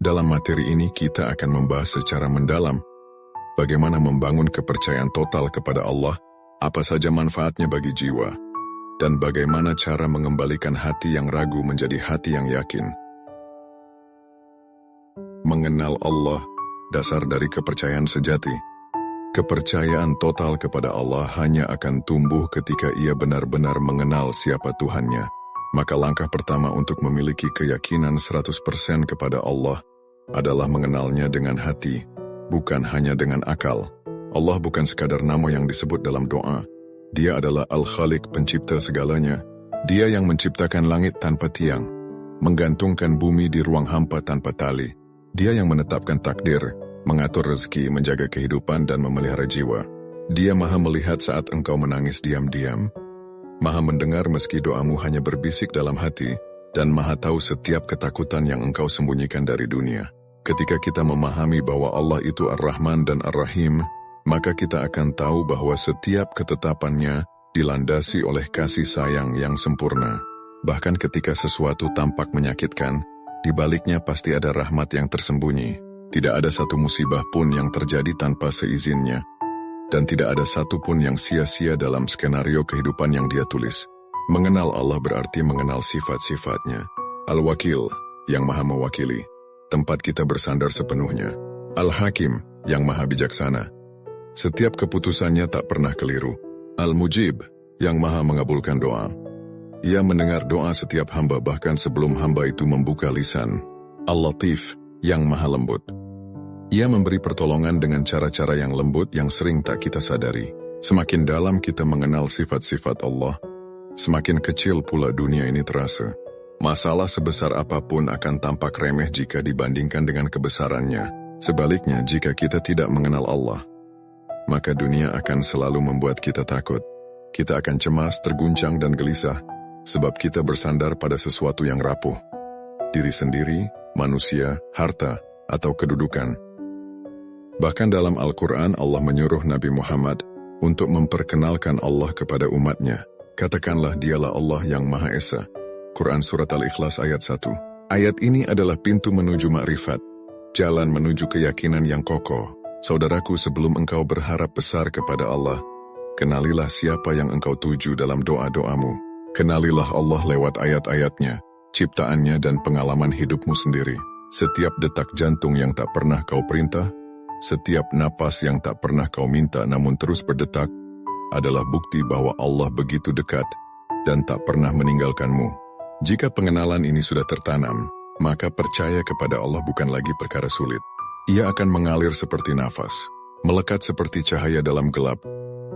Dalam materi ini kita akan membahas secara mendalam bagaimana membangun kepercayaan total kepada Allah, apa saja manfaatnya bagi jiwa, dan bagaimana cara mengembalikan hati yang ragu menjadi hati yang yakin. Mengenal Allah, dasar dari kepercayaan sejati. Kepercayaan total kepada Allah hanya akan tumbuh ketika ia benar-benar mengenal siapa Tuhannya. Maka langkah pertama untuk memiliki keyakinan 100% kepada Allah adalah mengenalnya dengan hati, bukan hanya dengan akal. Allah bukan sekadar nama yang disebut dalam doa. Dia adalah Al-Khaliq, pencipta segalanya. Dia yang menciptakan langit tanpa tiang, menggantungkan bumi di ruang hampa tanpa tali. Dia yang menetapkan takdir, mengatur rezeki, menjaga kehidupan, dan memelihara jiwa. Dia maha melihat saat engkau menangis diam-diam, maha mendengar meski doamu hanya berbisik dalam hati, dan maha tahu setiap ketakutan yang engkau sembunyikan dari dunia. Ketika kita memahami bahwa Allah itu Ar-Rahman dan Ar-Rahim, maka kita akan tahu bahwa setiap ketetapannya dilandasi oleh kasih sayang yang sempurna. Bahkan ketika sesuatu tampak menyakitkan, di baliknya pasti ada rahmat yang tersembunyi. Tidak ada satu musibah pun yang terjadi tanpa seizinnya, dan tidak ada satu pun yang sia-sia dalam skenario kehidupan yang Dia tulis. Mengenal Allah berarti mengenal sifat-sifatnya. Al-Wakil, yang maha mewakili, tempat kita bersandar sepenuhnya. Al-Hakim, yang maha bijaksana, setiap keputusannya tak pernah keliru. Al-Mujib, yang maha mengabulkan doa. Ia mendengar doa setiap hamba bahkan sebelum hamba itu membuka lisan. Al-Latif, yang maha lembut. Ia memberi pertolongan dengan cara-cara yang lembut yang sering tak kita sadari. Semakin dalam kita mengenal sifat-sifat Allah, semakin kecil pula dunia ini terasa. Masalah sebesar apapun akan tampak remeh jika dibandingkan dengan kebesarannya. Sebaliknya, jika kita tidak mengenal Allah, maka dunia akan selalu membuat kita takut. Kita akan cemas, terguncang, dan gelisah, sebab kita bersandar pada sesuatu yang rapuh. Diri sendiri, manusia, harta, atau kedudukan. Bahkan dalam Al-Quran, Allah menyuruh Nabi Muhammad untuk memperkenalkan Allah kepada umatnya. Katakanlah dialah Allah yang Maha Esa. Quran Surat Al-Ikhlas ayat 1. Ayat ini adalah pintu menuju makrifat, jalan menuju keyakinan yang kokoh. Saudaraku, sebelum engkau berharap besar kepada Allah, kenalilah siapa yang engkau tuju dalam doa-doamu. Kenalilah Allah lewat ayat-ayatnya, ciptaannya, dan pengalaman hidupmu sendiri. Setiap detak jantung yang tak pernah kau perintah, setiap napas yang tak pernah kau minta namun terus berdetak, adalah bukti bahwa Allah begitu dekat dan tak pernah meninggalkanmu. Jika pengenalan ini sudah tertanam, maka percaya kepada Allah bukan lagi perkara sulit. Ia akan mengalir seperti nafas, melekat seperti cahaya dalam gelap,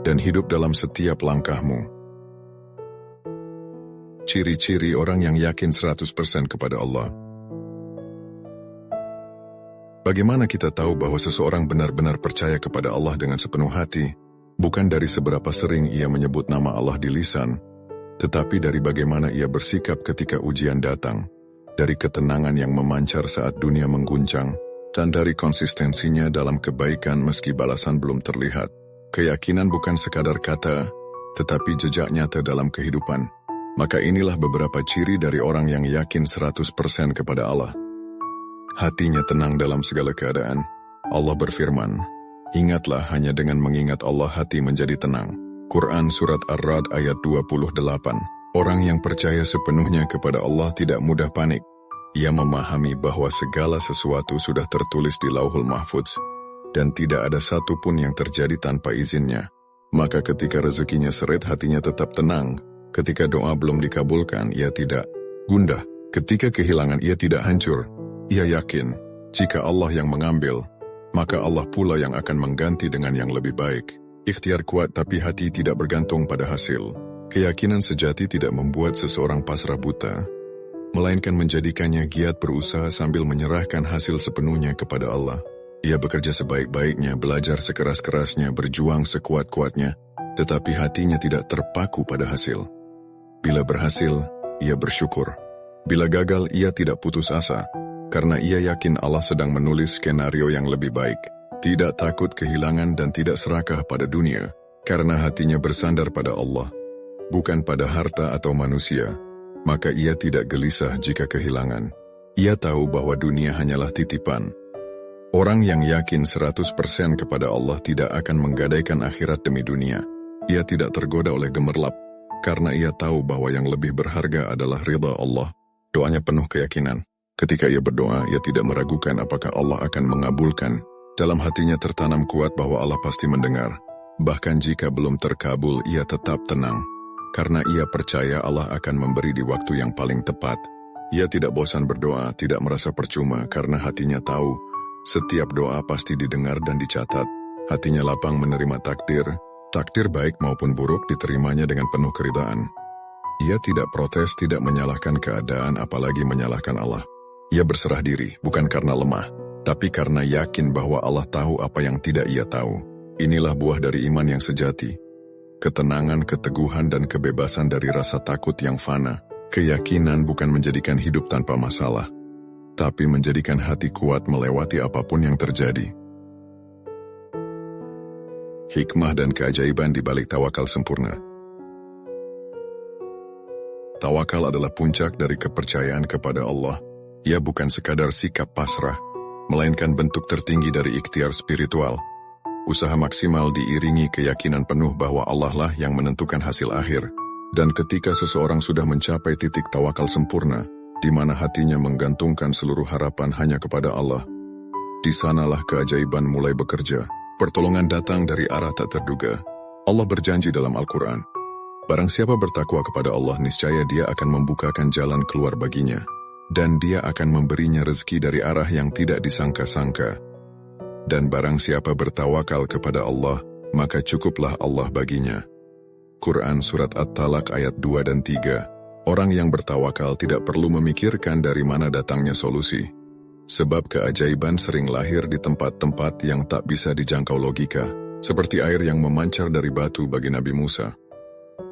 dan hidup dalam setiap langkahmu. Ciri-ciri orang yang yakin 100% kepada Allah. Bagaimana kita tahu bahwa seseorang benar-benar percaya kepada Allah dengan sepenuh hati? Bukan dari seberapa sering ia menyebut nama Allah di lisan, tetapi dari bagaimana ia bersikap ketika ujian datang, dari ketenangan yang memancar saat dunia mengguncang, dan dari konsistensinya dalam kebaikan meski balasan belum terlihat. Keyakinan bukan sekadar kata, tetapi jejak nyata dalam kehidupan. Maka inilah beberapa ciri dari orang yang yakin 100% kepada Allah. Hatinya tenang dalam segala keadaan. Allah berfirman, ingatlah hanya dengan mengingat Allah hati menjadi tenang. Quran Surat Ar-Ra'd ayat 28. Orang yang percaya sepenuhnya kepada Allah tidak mudah panik. Ia memahami bahwa segala sesuatu sudah tertulis di Lauhul Mahfudz, dan tidak ada satu pun yang terjadi tanpa izinnya. Maka ketika rezekinya seret, hatinya tetap tenang. Ketika doa belum dikabulkan, ia tidak gundah. Ketika kehilangan, ia tidak hancur. Ia yakin, jika Allah yang mengambil, maka Allah pula yang akan mengganti dengan yang lebih baik. Ikhtiar kuat tapi hati tidak bergantung pada hasil. Keyakinan sejati tidak membuat seseorang pasrah buta, melainkan menjadikannya giat berusaha sambil menyerahkan hasil sepenuhnya kepada Allah. Ia bekerja sebaik-baiknya, belajar sekeras-kerasnya, berjuang sekuat-kuatnya, tetapi hatinya tidak terpaku pada hasil. Bila berhasil, ia bersyukur. Bila gagal, ia tidak putus asa, karena ia yakin Allah sedang menulis skenario yang lebih baik. Tidak takut kehilangan dan tidak serakah pada dunia, karena hatinya bersandar pada Allah, bukan pada harta atau manusia. Maka ia tidak gelisah jika kehilangan. Ia tahu bahwa dunia hanyalah titipan. Orang yang yakin 100% kepada Allah tidak akan menggadaikan akhirat demi dunia. Ia tidak tergoda oleh gemerlap, karena ia tahu bahwa yang lebih berharga adalah ridha Allah. Doanya penuh keyakinan. Ketika ia berdoa, ia tidak meragukan apakah Allah akan mengabulkan. Dalam hatinya tertanam kuat bahwa Allah pasti mendengar. Bahkan jika belum terkabul, ia tetap tenang. Karena ia percaya Allah akan memberi di waktu yang paling tepat. Ia tidak bosan berdoa, tidak merasa percuma karena hatinya tahu setiap doa pasti didengar dan dicatat. Hatinya lapang menerima takdir. Takdir baik maupun buruk diterimanya dengan penuh keridhaan. Ia tidak protes, tidak menyalahkan keadaan, apalagi menyalahkan Allah. Ia berserah diri, bukan karena lemah, tapi karena yakin bahwa Allah tahu apa yang tidak ia tahu. Inilah buah dari iman yang sejati. Ketenangan, keteguhan, dan kebebasan dari rasa takut yang fana. Keyakinan bukan menjadikan hidup tanpa masalah, tapi menjadikan hati kuat melewati apapun yang terjadi. Hikmah dan keajaiban di balik tawakal sempurna. Tawakal adalah puncak dari kepercayaan kepada Allah. Ia bukan sekadar sikap pasrah, melainkan bentuk tertinggi dari ikhtiar spiritual. Usaha maksimal diiringi keyakinan penuh bahwa Allah lah yang menentukan hasil akhir. Dan ketika seseorang sudah mencapai titik tawakal sempurna, di mana hatinya menggantungkan seluruh harapan hanya kepada Allah, di sanalah keajaiban mulai bekerja. Pertolongan datang dari arah tak terduga. Allah berjanji dalam Al-Quran, barang siapa bertakwa kepada Allah, niscaya Dia akan membukakan jalan keluar baginya, dan Dia akan memberinya rezeki dari arah yang tidak disangka-sangka. Dan barang siapa bertawakal kepada Allah, maka cukuplah Allah baginya. Quran Surat At-Talaq ayat 2 dan 3. Orang yang bertawakal tidak perlu memikirkan dari mana datangnya solusi. Sebab keajaiban sering lahir di tempat-tempat yang tak bisa dijangkau logika. Seperti air yang memancar dari batu bagi Nabi Musa.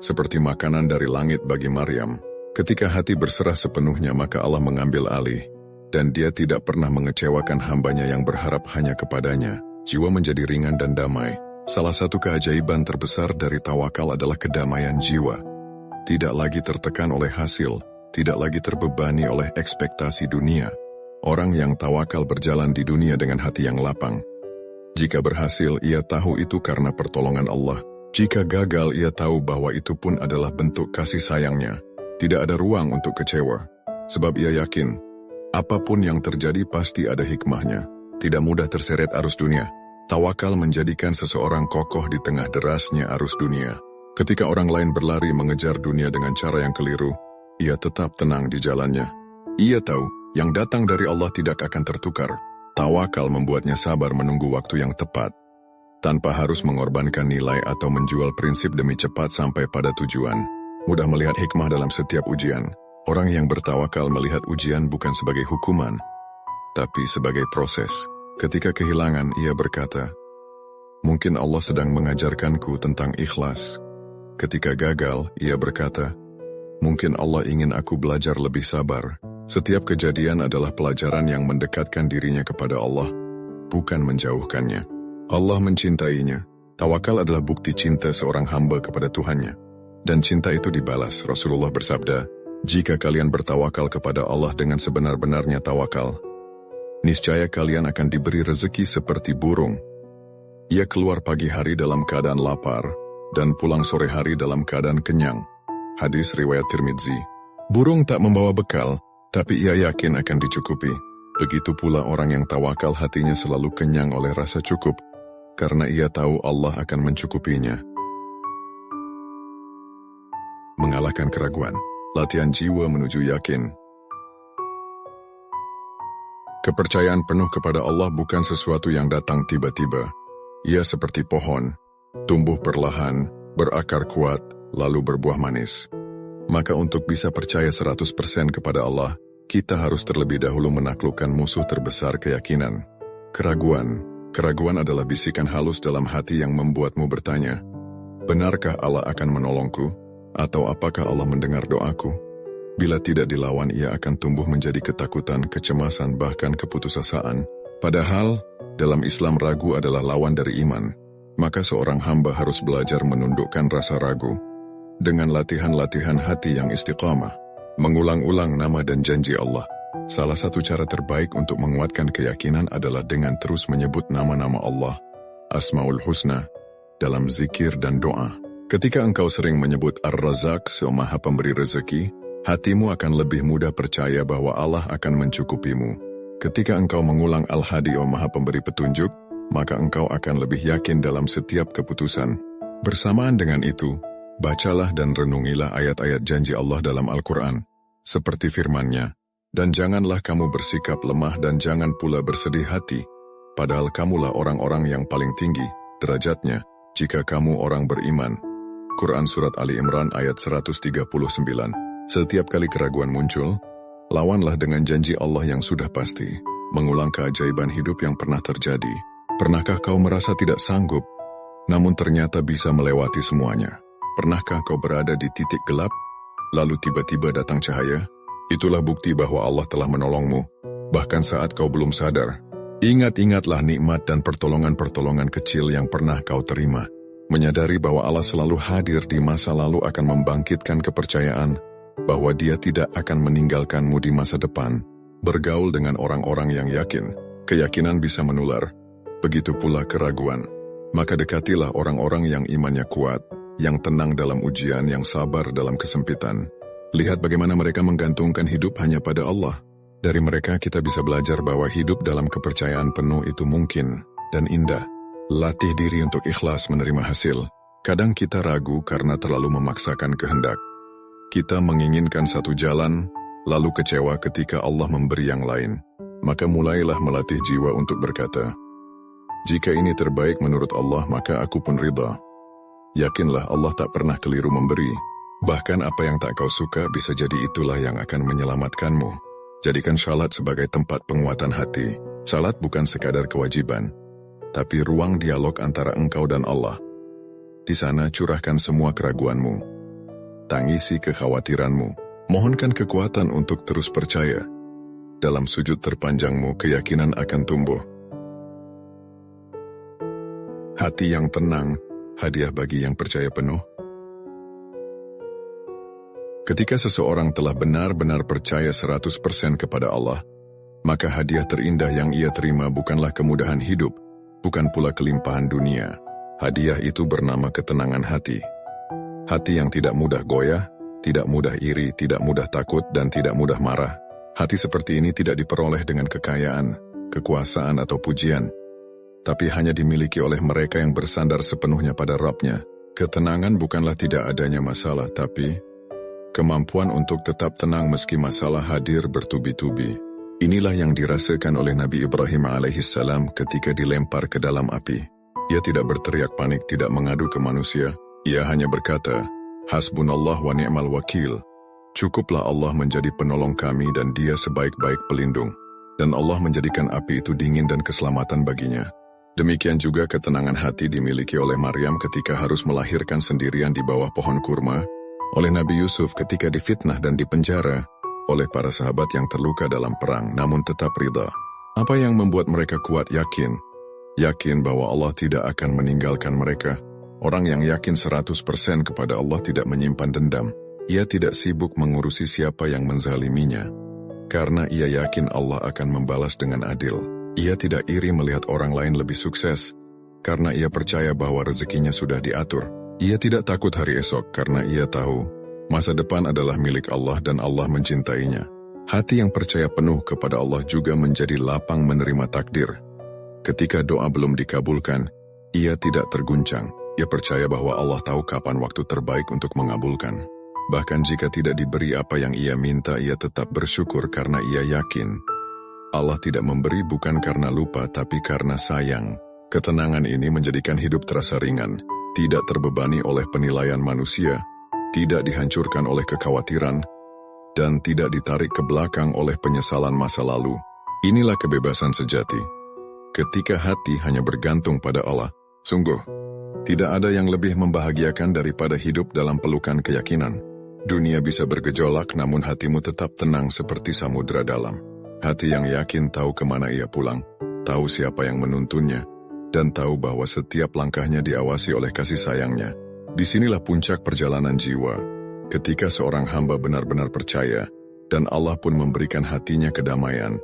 Seperti makanan dari langit bagi Maryam. Ketika hati berserah sepenuhnya, maka Allah mengambil alih. Dan Dia tidak pernah mengecewakan hambanya yang berharap hanya kepadanya. Jiwa menjadi ringan dan damai. Salah satu keajaiban terbesar dari tawakal adalah kedamaian jiwa. Tidak lagi tertekan oleh hasil, tidak lagi terbebani oleh ekspektasi dunia. Orang yang tawakal berjalan di dunia dengan hati yang lapang. Jika berhasil, ia tahu itu karena pertolongan Allah. Jika gagal, ia tahu bahwa itu pun adalah bentuk kasih sayangnya. Tidak ada ruang untuk kecewa. Sebab ia yakin, apapun yang terjadi pasti ada hikmahnya. Tidak mudah terseret arus dunia. Tawakal menjadikan seseorang kokoh di tengah derasnya arus dunia. Ketika orang lain berlari mengejar dunia dengan cara yang keliru, ia tetap tenang di jalannya. Ia tahu, yang datang dari Allah tidak akan tertukar. Tawakal membuatnya sabar menunggu waktu yang tepat, tanpa harus mengorbankan nilai atau menjual prinsip demi cepat sampai pada tujuan. Mudah melihat hikmah dalam setiap ujian. Orang yang bertawakal melihat ujian bukan sebagai hukuman, tapi sebagai proses. Ketika kehilangan, ia berkata, mungkin Allah sedang mengajarkanku tentang ikhlas. Ketika gagal, ia berkata, mungkin Allah ingin aku belajar lebih sabar. Setiap kejadian adalah pelajaran yang mendekatkan dirinya kepada Allah, bukan menjauhkannya. Allah mencintainya. Tawakal adalah bukti cinta seorang hamba kepada Tuhannya. Dan cinta itu dibalas. Rasulullah bersabda, jika kalian bertawakal kepada Allah dengan sebenar-benarnya tawakal, niscaya kalian akan diberi rezeki seperti burung. Ia keluar pagi hari dalam keadaan lapar, dan pulang sore hari dalam keadaan kenyang. Hadis riwayat Tirmidzi. Burung tak membawa bekal, tapi ia yakin akan dicukupi. Begitu pula orang yang tawakal, hatinya selalu kenyang oleh rasa cukup, karena ia tahu Allah akan mencukupinya. Mengalahkan keraguan. Latihan jiwa menuju yakin. Kepercayaan penuh kepada Allah bukan sesuatu yang datang tiba-tiba. Ia seperti pohon, tumbuh perlahan, berakar kuat, lalu berbuah manis. Maka untuk bisa percaya 100% kepada Allah, kita harus terlebih dahulu menaklukkan musuh terbesar keyakinan. Keraguan. Keraguan adalah bisikan halus dalam hati yang membuatmu bertanya, benarkah Allah akan menolongku? Atau apakah Allah mendengar doaku? Bila tidak dilawan, ia akan tumbuh menjadi ketakutan, kecemasan, bahkan keputusasaan. Padahal, dalam Islam ragu adalah lawan dari iman. Maka seorang hamba harus belajar menundukkan rasa ragu. Dengan latihan-latihan hati yang istiqamah. Mengulang-ulang nama dan janji Allah. Salah satu cara terbaik untuk menguatkan keyakinan adalah dengan terus menyebut nama-nama Allah, Asmaul Husna, dalam zikir dan doa. Ketika engkau sering menyebut Ar-Razak, Maha Pemberi rezeki, hatimu akan lebih mudah percaya bahwa Allah akan mencukupimu. Ketika engkau mengulang Al-Hadi, Maha Pemberi petunjuk, maka engkau akan lebih yakin dalam setiap keputusan. Bersamaan dengan itu, bacalah dan renungilah ayat-ayat janji Allah dalam Al-Quran, seperti firman-Nya, dan janganlah kamu bersikap lemah dan jangan pula bersedih hati, padahal kamulah orang-orang yang paling tinggi derajatnya jika kamu orang beriman. Quran Surat Ali Imran ayat 139. Setiap kali keraguan muncul, lawanlah dengan janji Allah yang sudah pasti, mengulang keajaiban hidup yang pernah terjadi. Pernahkah kau merasa tidak sanggup, namun ternyata bisa melewati semuanya? Pernahkah kau berada di titik gelap, lalu tiba-tiba datang cahaya? Itulah bukti bahwa Allah telah menolongmu, bahkan saat kau belum sadar. Ingat-ingatlah nikmat dan pertolongan-pertolongan kecil yang pernah kau terima. Menyadari bahwa Allah selalu hadir di masa lalu akan membangkitkan kepercayaan bahwa Dia tidak akan meninggalkanmu di masa depan. Bergaul dengan orang-orang yang yakin, keyakinan bisa menular. Begitu pula keraguan. Maka dekatilah orang-orang yang imannya kuat, yang tenang dalam ujian, yang sabar dalam kesempitan. Lihat bagaimana mereka menggantungkan hidup hanya pada Allah. Dari mereka kita bisa belajar bahwa hidup dalam kepercayaan penuh itu mungkin dan indah. Latih diri untuk ikhlas menerima hasil. Kadang kita ragu karena terlalu memaksakan kehendak. Kita menginginkan satu jalan, lalu kecewa ketika Allah memberi yang lain. Maka mulailah melatih jiwa untuk berkata, jika ini terbaik menurut Allah, maka aku pun ridha. Yakinlah Allah tak pernah keliru memberi. Bahkan apa yang tak kau suka bisa jadi itulah yang akan menyelamatkanmu. Jadikan salat sebagai tempat penguatan hati. Salat bukan sekadar kewajiban, tapi ruang dialog antara engkau dan Allah. Di sana curahkan semua keraguanmu. Tangisi kekhawatiranmu. Mohonkan kekuatan untuk terus percaya. Dalam sujud terpanjangmu, keyakinan akan tumbuh. Hati yang tenang, hadiah bagi yang percaya penuh. Ketika seseorang telah benar-benar percaya 100% kepada Allah, maka hadiah terindah yang ia terima bukanlah kemudahan hidup, bukan pula kelimpahan dunia. Hadiah itu bernama ketenangan hati. Hati yang tidak mudah goyah, tidak mudah iri, tidak mudah takut, dan tidak mudah marah. Hati seperti ini tidak diperoleh dengan kekayaan, kekuasaan, atau pujian, tapi hanya dimiliki oleh mereka yang bersandar sepenuhnya pada Rabb-Nya. Ketenangan bukanlah tidak adanya masalah, tapi kemampuan untuk tetap tenang meski masalah hadir bertubi-tubi. Inilah yang dirasakan oleh Nabi Ibrahim alaihissalam ketika dilempar ke dalam api. Ia tidak berteriak panik, tidak mengadu ke manusia. Ia hanya berkata, Hasbunallah wa ni'mal wakil. Cukuplah Allah menjadi penolong kami dan Dia sebaik-baik pelindung. Dan Allah menjadikan api itu dingin dan keselamatan baginya. Demikian juga ketenangan hati dimiliki oleh Maryam ketika harus melahirkan sendirian di bawah pohon kurma, oleh Nabi Yusuf ketika difitnah dan dipenjara, oleh para sahabat yang terluka dalam perang namun tetap ridha. Apa yang membuat mereka kuat? Yakin bahwa Allah tidak akan meninggalkan mereka. Orang yang yakin 100% kepada Allah tidak menyimpan dendam. Ia tidak sibuk mengurusi siapa yang menzaliminya. Karena ia yakin Allah akan membalas dengan adil. Ia tidak iri melihat orang lain lebih sukses, karena ia percaya bahwa rezekinya sudah diatur. Ia tidak takut hari esok karena ia tahu masa depan adalah milik Allah dan Allah mencintainya. Hati yang percaya penuh kepada Allah juga menjadi lapang menerima takdir. Ketika doa belum dikabulkan, ia tidak terguncang. Ia percaya bahwa Allah tahu kapan waktu terbaik untuk mengabulkan. Bahkan jika tidak diberi apa yang ia minta, ia tetap bersyukur karena ia yakin Allah tidak memberi bukan karena lupa tapi karena sayang. Ketenangan ini menjadikan hidup terasa ringan. Tidak terbebani oleh penilaian manusia, tidak dihancurkan oleh kekhawatiran, dan tidak ditarik ke belakang oleh penyesalan masa lalu. Inilah kebebasan sejati. Ketika hati hanya bergantung pada Allah, sungguh, tidak ada yang lebih membahagiakan daripada hidup dalam pelukan keyakinan. Dunia bisa bergejolak namun hatimu tetap tenang seperti samudera dalam. Hati yang yakin tahu kemana ia pulang, tahu siapa yang menuntunnya, dan tahu bahwa setiap langkahnya diawasi oleh kasih sayangnya. Disinilah puncak perjalanan jiwa. Ketika seorang hamba benar-benar percaya dan Allah pun memberikan hatinya kedamaian,